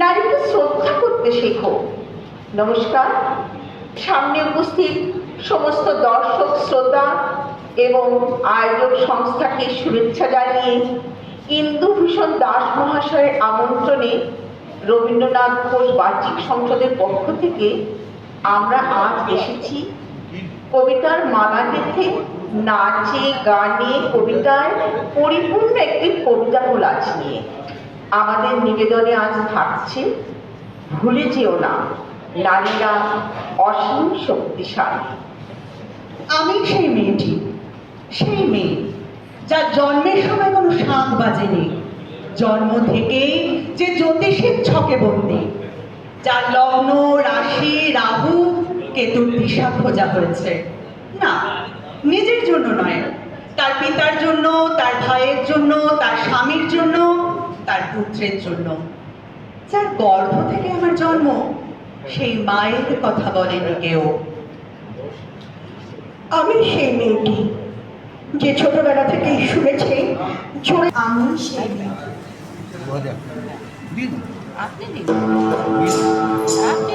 নারীকে শ্রদ্ধা করতে শেখো। নমস্কার, সামনে উপস্থিত সমস্ত দর্শক শ্রোতা এবং আয়োজক সংস্থাকে শুভেচ্ছা জানিয়ে ইন্দুভূষণ দাস মহাশয়ের আমন্ত্রণে রবীন্দ্রনাথ ঘোষ বাচিক সংসদের পক্ষ থেকে আমরা আজ এসেছি কবিতার মালা গেঁথে নাচে গানে কবিতায় পরিপূর্ণ একটি কবিতা কোলাজ নিয়ে। আমাদের নিবেদনে আজ থাকছে ভুলে যেও না, নারীরা অসীম শক্তিশালী। আমি সেই মেয়েটি, সেই মেয়ে যার জন্মের সময় কোনো শাঁখ বাজেনি, জন্ম থেকেই যে জ্যোতিষের ছকে বন্দি, যার লগ্ন রাশি রাহু কেতুর দিশা খোঁজা হয়েছে। না, নিজের জন্য নয়, তার পিতার জন্য, তার ভাইয়ের জন্য, তার স্বামীর জন্য, তার পুত্রের জন্য। যার গর্ভ থেকে আমার জন্ম, সেই মায়ের কথা বলেনি কেউ। আমি সেই মেয়েটি যে ছোটবেলা থেকেই শুনেছে জোরে। আমি সেই মেয়ে। আপনি দিন, আপনি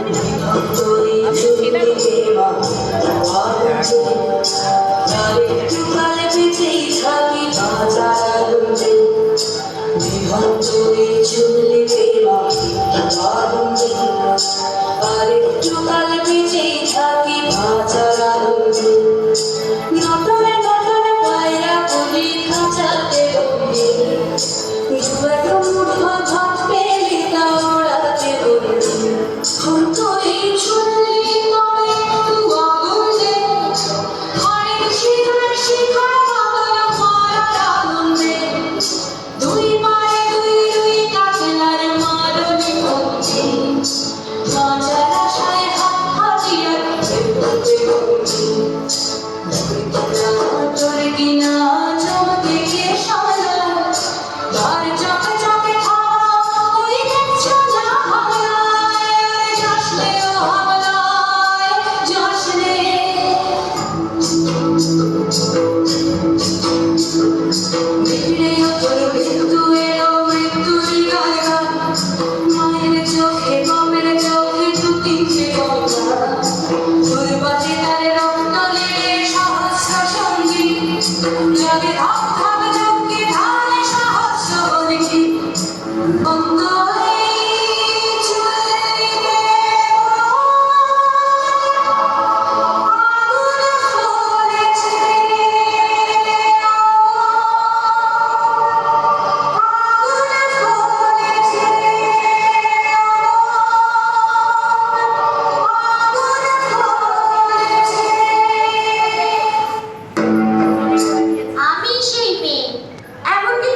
এমনকি